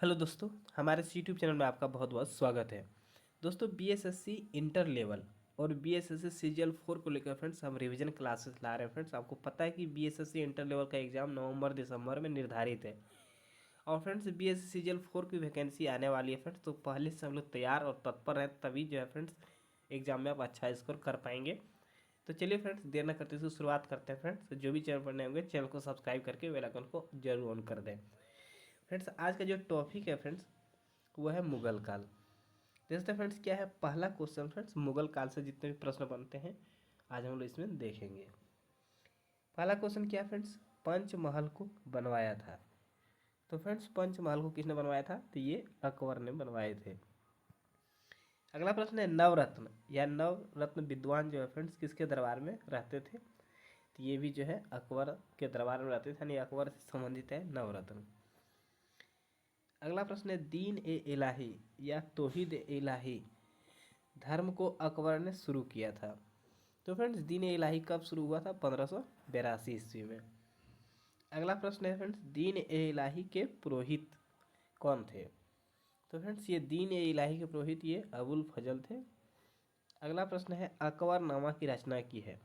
Hello दोस्तों, हमारे इस यूट्यूब चैनल में आपका बहुत बहुत स्वागत है। दोस्तों, बीएसएससी इंटर लेवल और बीएसएससी सीजीएल 4 को लेकर फ्रेंड्स हम रिवीजन क्लासेस ला रहे हैं। फ्रेंड्स, आपको पता है कि बीएसएससी इंटर लेवल का एग्जाम नवंबर दिसंबर में निर्धारित है और फ्रेंड्स बीएसएससी सीजीएल 4 की वैकेंसी आने वाली है। फ्रेंड्स, तो पहले से हम लोग तैयार और तत्पर हैं, तभी जो है फ्रेंड्स एग्जाम में आप अच्छा स्कोर कर पाएंगे। तो चलिए फ्रेंड्स, देर न करते हुए शुरुआत करते हैं। फ्रेंड्स, जो भी चैनल पर नए होंगे चैनल को सब्सक्राइब करके बेल आइकन को जरूर ऑन कर दें। फ्रेंड्स, आज का जो टॉपिक है फ्रेंड्स वो है मुगल काल। देखते हैं फ्रेंड्स क्या है पहला क्वेश्चन। फ्रेंड्स, मुगल काल से जितने भी प्रश्न बनते हैं आज हम लोग इसमें देखेंगे। पहला क्वेश्चन क्या है फ्रेंड्स, पंचमहल को बनवाया था। तो फ्रेंड्स, पंचमहल को किसने बनवाया था? तो ये अकबर ने बनवाए थे। अगला प्रश्न है नवरत्न या नवरत्न विद्वान जो है फ्रेंड्स किसके दरबार में रहते थे? तो ये भी जो है अकबर के दरबार में रहते थे, यानी अकबर से संबंधित है नवरत्न। अगला प्रश्न है दीन ए इलाही या तौहीद ए इलाही धर्म को अकबर ने शुरू किया था। तो फ्रेंड्स, दीन ए इलाही कब शुरू हुआ था? 1582 ईस्वी में। अगला प्रश्न है फ्रेंड्स, दीन ए इलाही के पुरोहित कौन थे? तो फ्रेंड्स, ये दीन ए इलाही के पुरोहित ये अबुल फजल थे। अगला प्रश्न है अकबरनामा की रचना की है।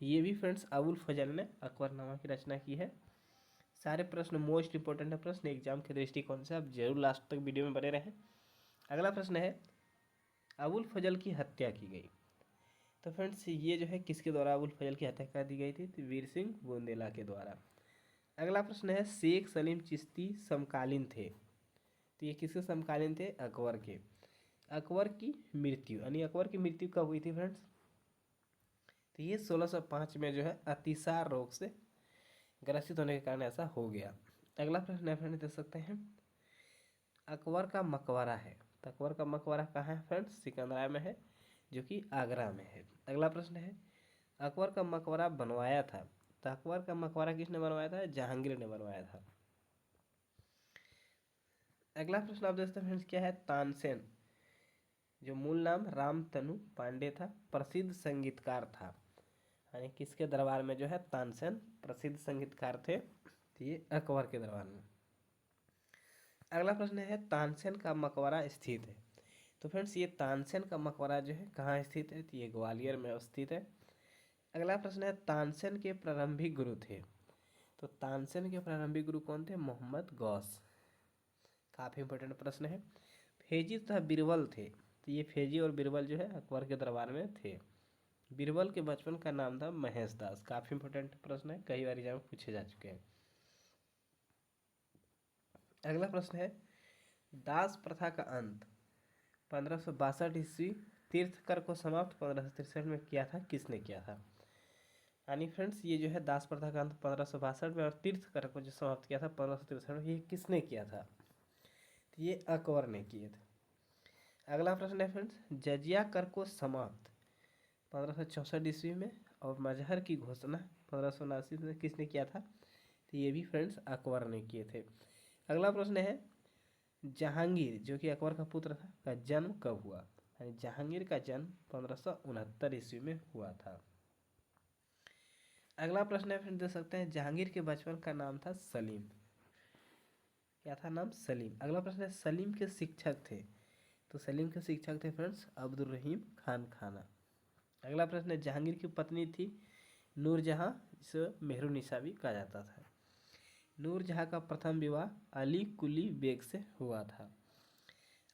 तो ये भी फ्रेंड्स अबुल फजल ने अकबरनामा की रचना की है। सारे प्रश्न मोस्ट इंपॉर्टेंट है प्रश्न एग्जाम के दृष्टिकोण से, आप जरूर लास्ट तक वीडियो में बने रहें। अगला प्रश्न है अबुल फजल की हत्या की गई। तो फ्रेंड्स, ये जो है किसके द्वारा अबुल फजल की हत्या कर दी गई थी? तो वीर सिंह बुंदेला के द्वारा। अगला प्रश्न है शेख सलीम चिश्ती समकालीन थे। तो ये किसके समकालीन थे? अकबर के। अकबर की मृत्यु यानी अकबर की मृत्यु कब हुई थी फ्रेंड्स? तो ये 1605 में जो है अतिसार रोग से ग्रसित होने के कारण ऐसा हो गया। अगला प्रश्न है फ्रेंड्स, देख सकते हैं अकबर का मकबरा है। तो अकबर का मकबरा कहाँ है फ्रेंड्स? सिकंदरा में है, जो कि आगरा में है। अगला प्रश्न है अकबर का मकबरा बनवाया था। तो अकबर का मकबरा किसने बनवाया था? जहांगीर ने बनवाया था। अगला प्रश्न आप देखते हैं फ्रेंड्स क्या है तानसेन, जो मूल नाम रामतनु पांडे था, प्रसिद्ध संगीतकार था। यानी किसके दरबार में जो है तानसेन प्रसिद्ध संगीतकार थे? तो ये अकबर के दरबार में। अगला प्रश्न है तानसेन का मकबरा स्थित है। तो फ्रेंड्स, ये तानसेन का मकबरा जो है कहाँ स्थित है? तो ये ग्वालियर में अवस्थित है। अगला प्रश्न है तानसेन के प्रारंभिक गुरु थे। तो तानसेन के प्रारंभिक गुरु कौन थे? मोहम्मद गौस। काफ़ी इंपॉर्टेंट प्रश्न है। फेजी तथा बीरबल थे। तो ये फेजी और बीरबल जो है अकबर के दरबार में थे। बीरबल के बचपन का नाम था महेश दास। काफ़ी इंपॉर्टेंट प्रश्न है, कई बार एग्जाम में पूछे जा चुके हैं। अगला प्रश्न है दास प्रथा का अंत 1562 ईस्वी, तीर्थकर को समाप्त 1563 में किया था। किसने किया था? यानी फ्रेंड्स, ये जो है दास प्रथा का अंत 1562 में और तीर्थकर को जो समाप्त किया था 1563 में, ये किसने किया था? तो ये अकबर ने किए थे। अगला प्रश्न है फ्रेंड्स जजिया कर को समाप्त 1564 ईस्वी में और मजहर की घोषणा 1579 में किसने किया था? तो ये भी फ्रेंड्स अकबर ने किए थे। अगला प्रश्न है जहांगीर, जो कि अकबर का पुत्र था, का जन्म कब हुआ? यानी जहांगीर का जन्म 1569 ईस्वी में हुआ था। अगला प्रश्न है फ्रेंड्स देख सकते हैं जहांगीर के बचपन का नाम था सलीम। क्या था नाम? सलीम। अगला प्रश्न है सलीम के शिक्षक थे। तो सलीम के शिक्षक थे फ्रेंड्स अब्दुल रहीम खान खाना। अगला प्रश्न है जहांगीर की पत्नी थी नूरजहां, जिसे मेहरुनिसा भी कहा जाता था। नूरजहां का प्रथम विवाह अली कुली बेग से हुआ था।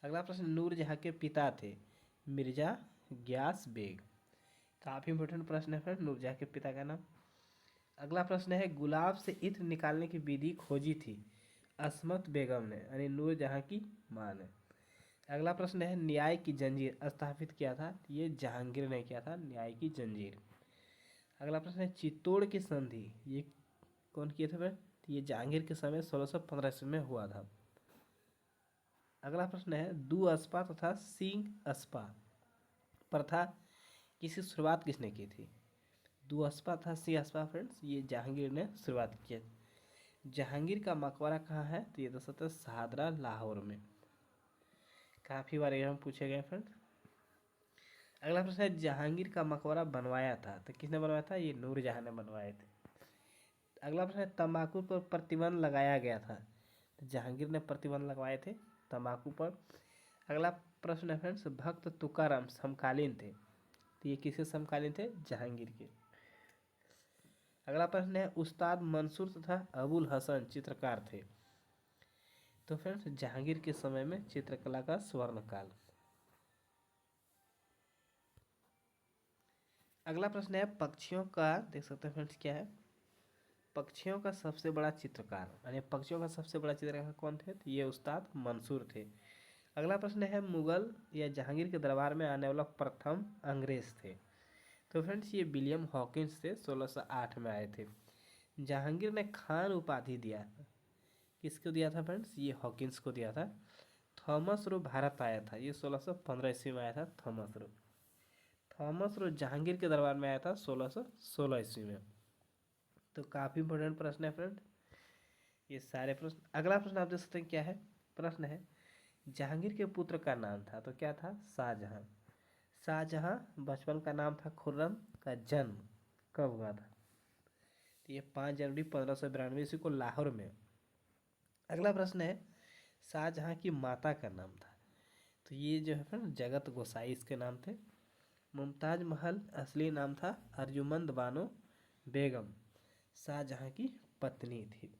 अगला प्रश्न नूरजहां के पिता थे मिर्जा ग्यास बेग। काफ़ी इंपॉर्टेंट प्रश्न है फ्रेंड नूरजहां के पिता का नाम। अगला प्रश्न है गुलाब से इत्र निकालने की विधि खोजी थी असमत बेगम ने, यानी नूरजहां की माँ ने। अगला प्रश्न है न्याय की जंजीर स्थापित किया था। ये जहांगीर ने किया था न्याय की जंजीर। अगला प्रश्न है चित्तौड़ की संधि ये कौन किए थे फ्रेंड? ये जहांगीर के समय 1615 ईस्वी में हुआ था। अगला प्रश्न है दू अस्पा तथा सिंह अस्पा प्रथा किसकी शुरुआत किसने की थी? दू अस्पा तथा सिंह अस्पा फ्रेंड्स ये जहांगीर ने शुरुआत की। जहांगीर का मकबरा कहाँ है? तो ये दोस्तों है शाहदरा लाहौर में। काफ़ी बार एग्जाम पूछे गए फ्रेंड्स। अगला प्रश्न है जहांगीर का मकबरा बनवाया था। तो किसने बनवाया था? ये नूरजहां ने बनवाए थे। अगला प्रश्न है तंबाकू पर प्रतिबंध लगाया गया था तो जहांगीर ने प्रतिबंध लगवाए थे तंबाकू पर। अगला प्रश्न है फ्रेंड्स, भक्त तुकाराम समकालीन थे, तो ये किसके समकालीन थे? जहांगीर के। अगला प्रश्न है, उस्ताद मंसूर तथा अबुल हसन चित्रकार थे, तो फ्रेंड्स जहांगीर के समय में चित्रकला का स्वर्ण काल। अगला प्रश्न है, पक्षियों का, देख सकते हैं फ्रेंड्स क्या है, पक्षियों का सबसे बड़ा चित्रकार, यानी पक्षियों का सबसे बड़ा चित्रकार कौन थे? तो ये उस्ताद मंसूर थे। अगला प्रश्न है, मुगल या जहांगीर के दरबार में आने वाला प्रथम अंग्रेज थे, तो फ्रेंड्स ये विलियम हॉकिंस थे, 1608 में आए थे। जहांगीर ने खान उपाधि दिया, किसको दिया था फ्रेंड्स? ये हॉकिंस को दिया था। थॉमस रो भारत आया था, ये 1615 ईस्वी में आया था Thomas Roe. Thomas Roe Jahangir के दरबार में आया था 1616 ईस्वी में। तो काफ़ी इंपॉर्टेंट प्रश्न है फ्रेंड ये सारे प्रश्न। अगला प्रश्न आप देख सकते हैं क्या है, प्रश्न है, जहांगीर के पुत्र का नाम था, तो क्या था? शाहजहां। शाहजहां बचपन का नाम था खुर्रम, का जन्म कब हुआ था? तो ये 5 जनवरी 1592 ईस्वी को लाहौर में। अगला प्रश्न है, शाहजहां की माता का नाम था, तो ये जो है फ्रेंड जगत गोसाई इसके नाम थे। मुमताज महल असली नाम था अर्जुमंद बानो बेगम, शाहजहां की पत्नी थी।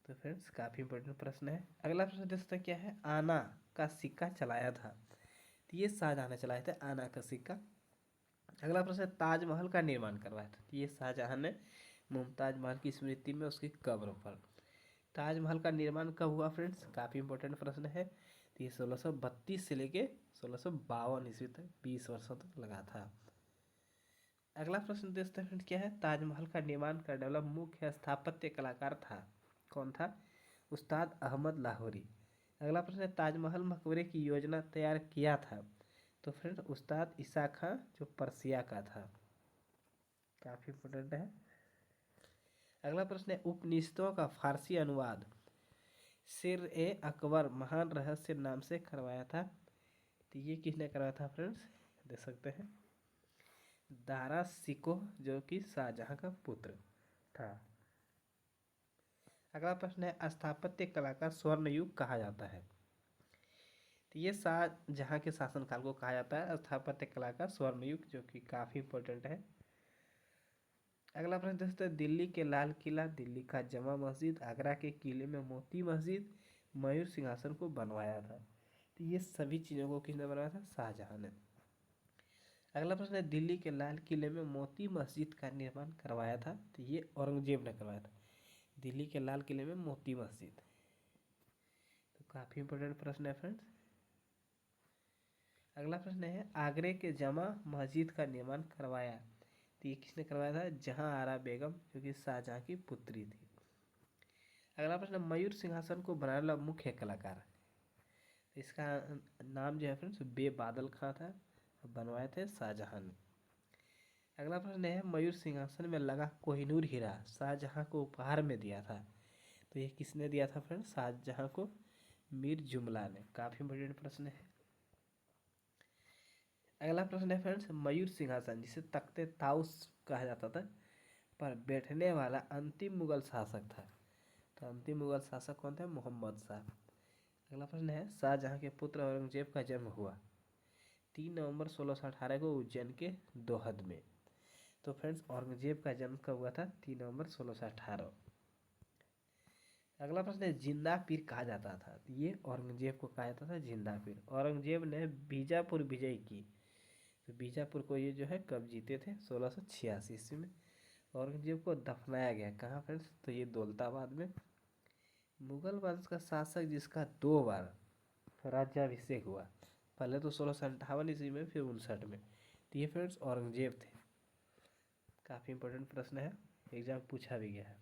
तो फ्रेंड्स काफ़ी इंपॉर्टेंट प्रश्न है। अगला प्रश्न देख सकते हैं क्या है, आना का सिक्का चलाया था, तो ये शाहजहां ने चलाया था आना का सिक्का। अगला प्रश्न है, ताजमहल का निर्माण करवाया था, तो ये शाहजहां ने मुमताज महल की स्मृति में उसकी कब्र पर। ताजमहल का निर्माण कब हुआ फ्रेंड्स? काफ़ी इंपॉर्टेंट प्रश्न है। तो ये 1632 से लेके 1652 ईस्वी तक 20 वर्षों तक लगा था। अगला प्रश्न देखते हैं फ्रेंड्स क्या है, ताजमहल का निर्माण करने वाला मुख्य स्थापत्य कलाकार था, कौन था? उस्ताद अहमद लाहौरी। अगला प्रश्न है, ताजमहल मकबरे की योजना तैयार किया था, तो फ्रेंड उस्ताद ईसा खां जो पर्सिया का था। काफ़ी इंपॉर्टेंट है। अगला प्रश्न है, उपनिषदों का फारसी अनुवाद सिर ए अकबर महान रहस्य नाम से करवाया था, तो ये किसने करवाया था फ्रेंड्स? देख सकते हैं दारा सिकोह जो कि शाहजहां का पुत्र था। अगला प्रश्न है, स्थापत्य कला का स्वर्ण युग कहा जाता है, तो ये शाहजहां के शासनकाल को कहा जाता है स्थापत्य कला का स्वर्ण युग, जो कि काफ़ी इंपॉर्टेंट है। अगला प्रश्न देखते हैं, दिल्ली के लाल किला, दिल्ली का जमा मस्जिद, आगरा के किले में मोती मस्जिद, मयूर सिंहासन को बनवाया था, तो ये सभी चीज़ों को किसने बनवाया था? शाहजहां ने। अगला प्रश्न है, दिल्ली के लाल किले में मोती मस्जिद का निर्माण करवाया था, तो ये औरंगजेब ने करवाया था, दिल्ली के लाल किले में मोती मस्जिद। तो काफ़ी इंपॉर्टेंट प्रश्न है फ्रेंड्स। अगला प्रश्न है, आगरे के जमा मस्जिद का निर्माण करवाया, तो ये किसने करवाया था? जहां आरा बेगम जो कि शाहजहां की पुत्री थी। अगला प्रश्न, मयूर सिंहासन को बनाने वाला मुख्य कलाकार, इसका नाम जो है फ्रेंड्स बे बादल खां था, बनवाए थे शाहजहां ने। अगला प्रश्न है, मयूर सिंहासन में लगा कोहिनूर हीरा शाहजहां को उपहार में दिया था, तो ये किसने दिया था फ्रेंड्स? शाहजहां को मीर जुमला ने। काफ़ी इंपॉर्टेंट प्रश्न है। अगला प्रश्न है फ्रेंड्स, मयूर सिंहासन जिसे तख्ते ताउस कहा जाता था पर बैठने वाला अंतिम मुगल शासक था, तो अंतिम मुगल शासक कौन थे? मोहम्मद शाह। अगला प्रश्न है, शाहजहां के पुत्र औरंगजेब का जन्म हुआ 3 नवंबर 1618 को उज्जैन के दोहद में, तो फ्रेंड्स औरंगजेब का जन्म कब हुआ था? 3 नवंबर 1618। अगला प्रश्न है, जिंदा पीर कहा जाता था, तो ये औरंगजेब को कहा जाता था जिंदा पीर। औरंगजेब ने बीजापुर विजय की, तो बीजापुर को ये जो है कब जीते थे? 1686 ईस्वी में। औरंगजेब को दफनाया गया कहाँ फ्रेंड्स? तो ये दौलताबाद में। मुगल वंश का शासक जिसका 2 बार राज्याभिषेक हुआ, पहले तो 1658 ईस्वी में, फिर 59 में, तो ये फ्रेंड्स औरंगजेब थे। काफ़ी इंपॉर्टेंट प्रश्न है, एग्जाम पूछा भी गया है।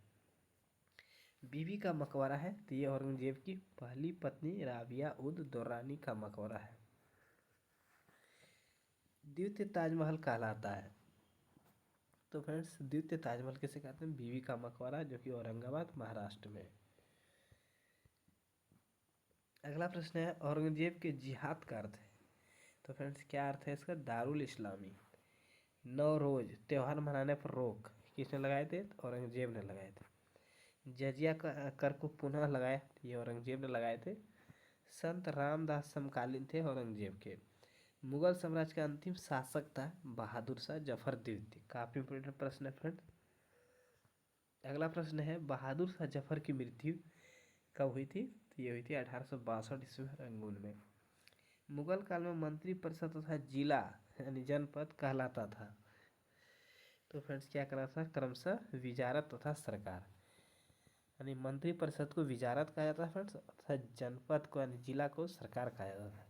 बीबी का मकबरा है, तो ये औरंगजेब की पहली पत्नी राबिया उद दौरानी का मकबरा है। द्वितीय ताजमहल कहलाता है, तो फ्रेंड्स द्वितीय ताजमहल किसे कहते हैं? बीबी का मकबरा जो कि औरंगाबाद महाराष्ट्र में। अगला प्रश्न है, औरंगजेब के जिहाद का अर्थ है, तो फ्रेंड्स क्या अर्थ है इसका? दारुल इस्लामी। नवरोज त्यौहार मनाने पर रोक किसने लगाए थे? तो औरंगजेब ने लगाए थे। जजिया कर को पुनः लगाया, ये औरंगजेब ने लगाए थे। संत रामदास समकालीन थे औरंगजेब के। मुगल साम्राज्य का अंतिम शासक था बहादुर शाह जफर द्वितीय। काफी इंपोर्टेंट प्रश्न है फ्रेंड। अगला प्रश्न है, बहादुर शाह जफर की मृत्यु कब हुई थी? तो ये हुई थी 1862 ईस्वी में रंगून में। मुगल काल में मंत्री परिषद तथा जिला यानी जनपद कहलाता था। तो फ्रेंड्स क्या कहलाता था? क्रमशः विजारत तथा सरकार। यानी मंत्री परिषद को विजारत कहा जाता है फ्रेंड्स, तथा जनपद को यानी जिला को सरकार कहा जाता है।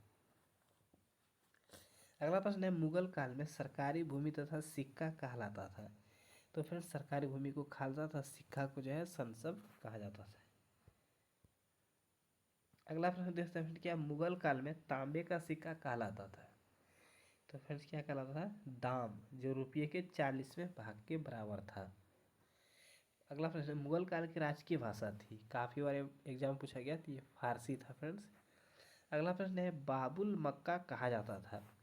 अगला प्रश्न है, मुगल काल में सरकारी भूमि तथा सिक्का कहलाता था। तो फ्रेंड्स सरकारी भूमि को खालसा तथा सिक्का को जो है संसब कहा जाता था। अगला प्रश्न देखते हैं, क्या मुगल काल में तांबे का सिक्का कहलाता था? तो फ्रेंड्स क्या कहलाता था? दाम, जो रुपये के 40वें भाग के बराबर था। अगला प्रश्न, मुगल काल की राजकीय भाषा थी, काफ़ी बार एग्जाम पूछा गया, तो ये फारसी था फ्रेंड्स। अगला प्रश्न है, बाबुल मक्का कहा जाता था।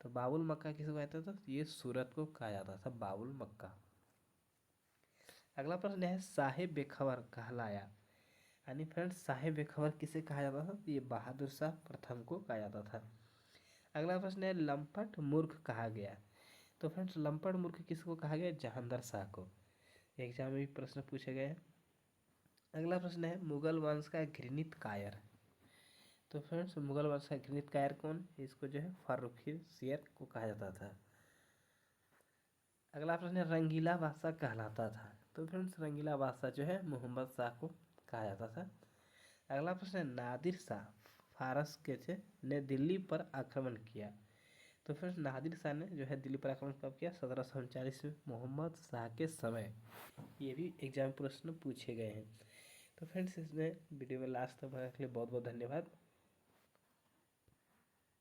तो बाबुल मक्का किसको कहते थे? तो ये सूरत को कहा जाता था बाबुल मक्का। अगला प्रश्न है, साहेब बेखबर कहलाया। यानी फ्रेंड्स साहेब बेखबर किसे कहा जाता था? तो ये बहादुर शाह प्रथम को कहा जाता था। अगला प्रश्न है, लंपट मूर्ख कहा गया। तो फ्रेंड्स लंपट मूर्ख किसको कहा गया? जहांगीर शाह को। एग्जाम में भी प्रश्न पूछे गए हैं। अगला प्रश्न है, मुगल वंश का घृणित कायर। तो फ्रेंड्स मुगल वंश का घृणित कायर कौन? इसको जो है फारूकी शेर को कहा जाता था। अगला प्रश्न है, रंगीला बादशाह कहलाता था। तो फ्रेंड्स रंगीला बादशाह जो है मोहम्मद शाह को कहा जाता था। अगला प्रश्न है, नादिर शाह फारस के थे ने दिल्ली पर आक्रमण किया। तो फ्रेंड्स नादिर शाह ने जो है दिल्ली पर आक्रमण कब किया? 1739 में मोहम्मद शाह के समय। ये भी एग्जाम प्रश्न पूछे गए हैं। तो फ्रेंड्स इसमें वीडियो में लास्ट तक देखने के लिए बहुत बहुत धन्यवाद।